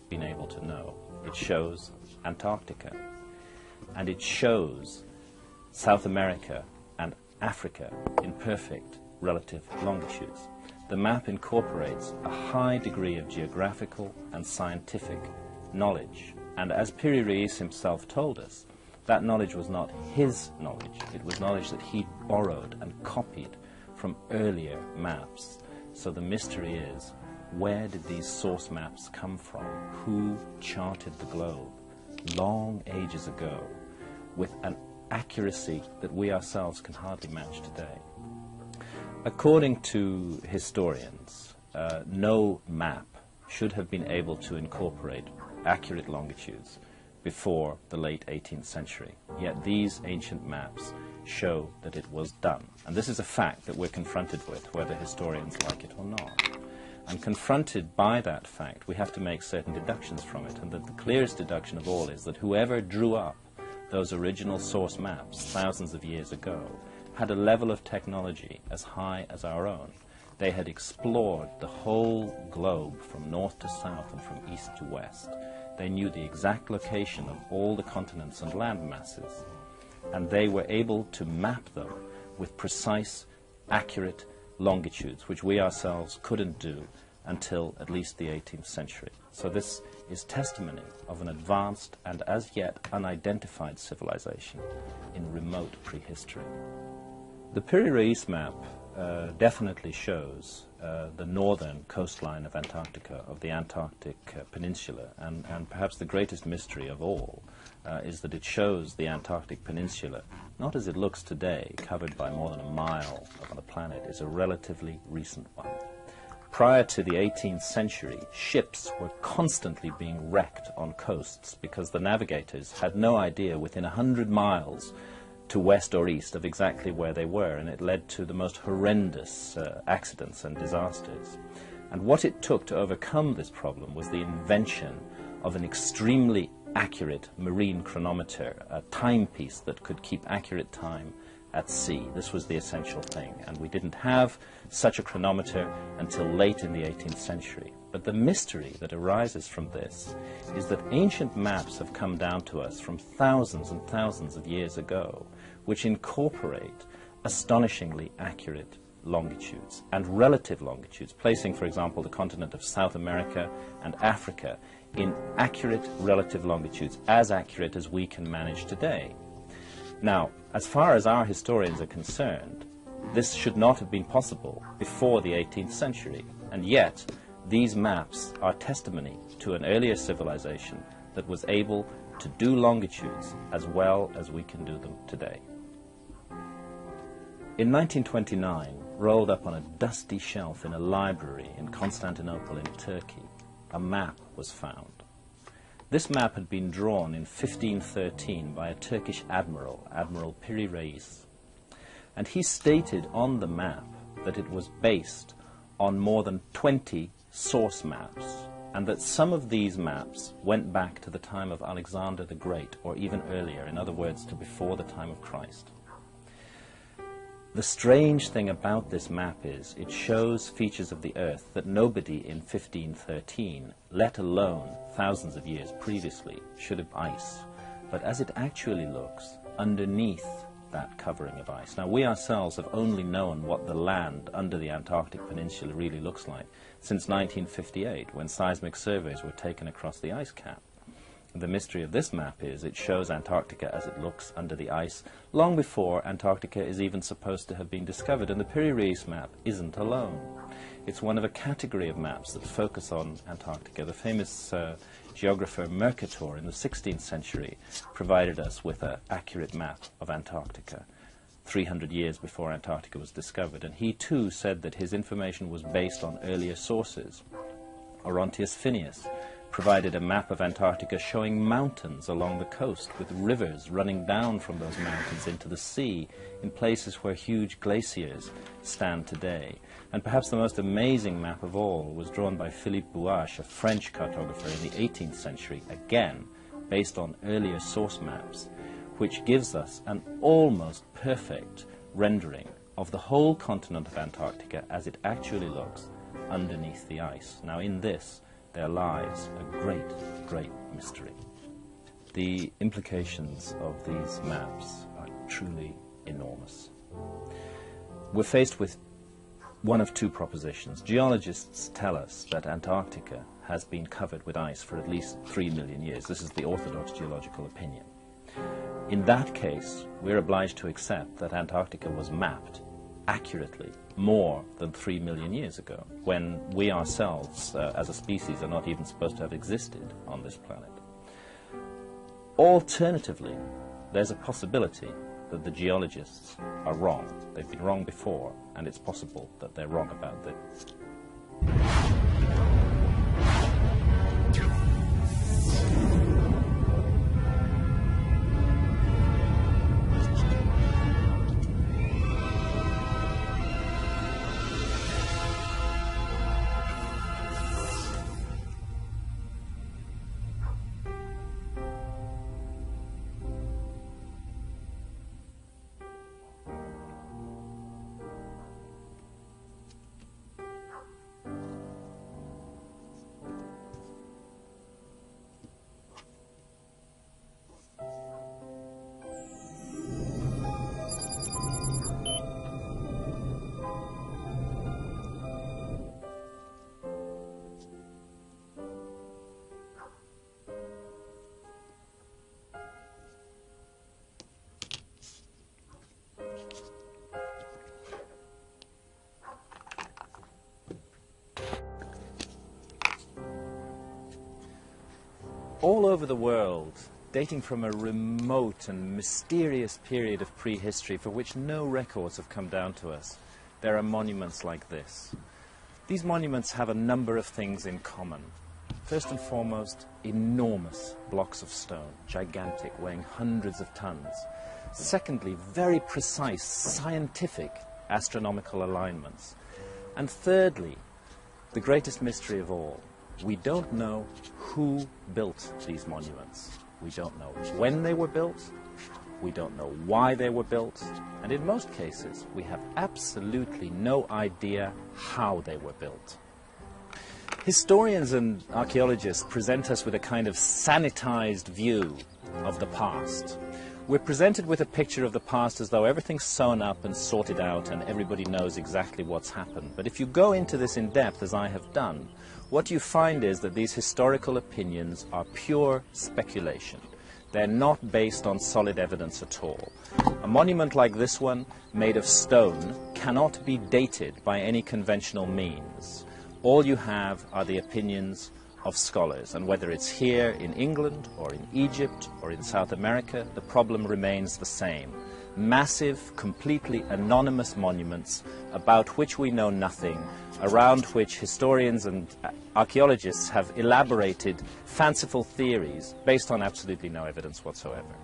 Been able to know. It shows Antarctica, and it shows South America and Africa in perfect relative longitudes. The map incorporates a high degree of geographical and scientific knowledge, and as Piri Reis himself told us, that knowledge was not his knowledge, it was knowledge that he borrowed and copied from earlier maps. So the mystery is, where did these source maps come from? Who charted the globe long ages ago with an accuracy that we ourselves can hardly match today? According to historians, no map should have been able to incorporate accurate longitudes before the late 18th century. Yet these ancient maps show that it was done. And this is a fact that we're confronted with, whether historians like it or not. And confronted by that fact, we have to make certain deductions from it. And the clearest deduction of all is that whoever drew up those original source maps thousands of years ago had a level of technology as high as our own. They had explored the whole globe from north to south and from east to west. They knew the exact location of all the continents and land masses. And they were able to map them with precise, accurate longitudes, which we ourselves couldn't do until at least the 18th century. So this is testimony of an advanced and as yet unidentified civilization in remote prehistory. The Piri Reis map definitely shows the northern coastline of Antarctica, of the Antarctic Peninsula, and perhaps the greatest mystery of all is that it shows the Antarctic Peninsula, not as it looks today, covered by more than a mile of the planet, is a relatively recent one. Prior to the 18th century, ships were constantly being wrecked on coasts because the navigators had no idea within 100 miles to west or east of exactly where they were, and it led to the most horrendous accidents and disasters. And what it took to overcome this problem was the invention of an extremely accurate marine chronometer, a timepiece that could keep accurate time at sea. This was the essential thing, and we didn't have such a chronometer until late in the 18th century. But the mystery that arises from this is that ancient maps have come down to us from thousands and thousands of years ago, which incorporate astonishingly accurate longitudes and relative longitudes, placing, for example, the continent of South America and Africa in accurate relative longitudes, as accurate as we can manage today. Now, as far as our historians are concerned, this should not have been possible before the 18th century, and yet these maps are testimony to an earlier civilization that was able to do longitudes as well as we can do them today. In 1929, rolled up on a dusty shelf in a library in Constantinople in Turkey, a map was found. This map had been drawn in 1513 by a Turkish admiral, Admiral Piri Reis, and he stated on the map that it was based on more than 20 source maps and that some of these maps went back to the time of Alexander the Great, or even earlier, in other words, to before the time of Christ. The strange thing about this map is it shows features of the Earth that nobody in 1513, let alone thousands of years previously, should have ice. But as it actually looks, underneath that covering of ice. Now, we ourselves have only known what the land under the Antarctic Peninsula really looks like since 1958, when seismic surveys were taken across the ice cap. The mystery of this map is it shows Antarctica as it looks under the ice long before Antarctica is even supposed to have been discovered, and the Piri-Reis map isn't alone. It's one of a category of maps that focus on Antarctica. The famous geographer Mercator in the 16th century provided us with an accurate map of Antarctica 300 years before Antarctica was discovered, and he too said that his information was based on earlier sources. Orontius Phineas provided a map of Antarctica showing mountains along the coast with rivers running down from those mountains into the sea in places where huge glaciers stand today. And perhaps the most amazing map of all was drawn by Philippe Bouache, a French cartographer in the 18th century, again based on earlier source maps, which gives us an almost perfect rendering of the whole continent of Antarctica as it actually looks underneath the ice. Now, in this there lies a great, great mystery. The implications of these maps are truly enormous. We're faced with one of two propositions. Geologists tell us that Antarctica has been covered with ice for at least 3 million years. This is the orthodox geological opinion. In that case, we're obliged to accept that Antarctica was mapped accurately more than 3 million years ago, when we ourselves, as a species, are not even supposed to have existed on this planet. Alternatively, there's a possibility that the geologists are wrong. They've been wrong before, and it's possible that they're wrong about this. All over the world, dating from a remote and mysterious period of prehistory for which no records have come down to us, there are monuments like this. These monuments have a number of things in common. First and foremost, enormous blocks of stone, gigantic, weighing hundreds of tons. Secondly, very precise, scientific astronomical alignments. And thirdly, the greatest mystery of all, we don't know who built these monuments. We don't know when they were built. We don't know why they were built. And in most cases, we have absolutely no idea how they were built. Historians and archaeologists present us with a kind of sanitized view of the past. We're presented with a picture of the past as though everything's sewn up and sorted out and everybody knows exactly what's happened. But if you go into this in depth, as I have done, what you find is that these historical opinions are pure speculation. They're not based on solid evidence at all. A monument like this one, made of stone, cannot be dated by any conventional means. All you have are the opinions of scholars, and whether it's here in England or in Egypt or in South America, the problem remains the same. Massive, completely anonymous monuments about which we know nothing, around which historians and archaeologists have elaborated fanciful theories based on absolutely no evidence whatsoever.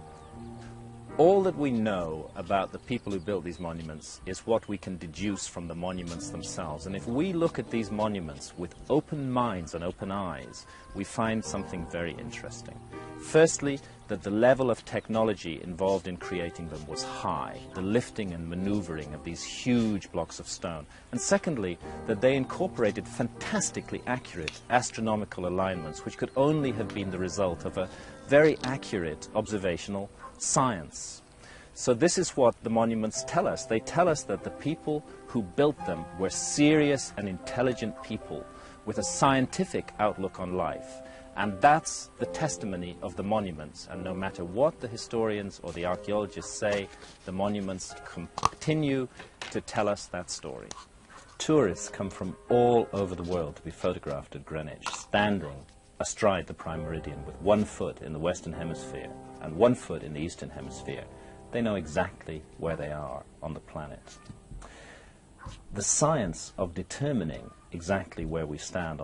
All that we know about the people who built these monuments is what we can deduce from the monuments themselves. And if we look at these monuments with open minds and open eyes, we find something very interesting. Firstly, that the level of technology involved in creating them was high, the lifting and maneuvering of these huge blocks of stone. And secondly, that they incorporated fantastically accurate astronomical alignments, which could only have been the result of a very accurate observational science. So this is what the monuments tell us. They tell us that the people who built them were serious and intelligent people with a scientific outlook on life. And that's the testimony of the monuments. And no matter what the historians or the archaeologists say, the monuments continue to tell us that story. Tourists come from all over the world to be photographed at Greenwich, standing astride the prime meridian with 1 foot in the Western Hemisphere and 1 foot in the Eastern Hemisphere. They know exactly where they are on the planet. The science of determining exactly where we stand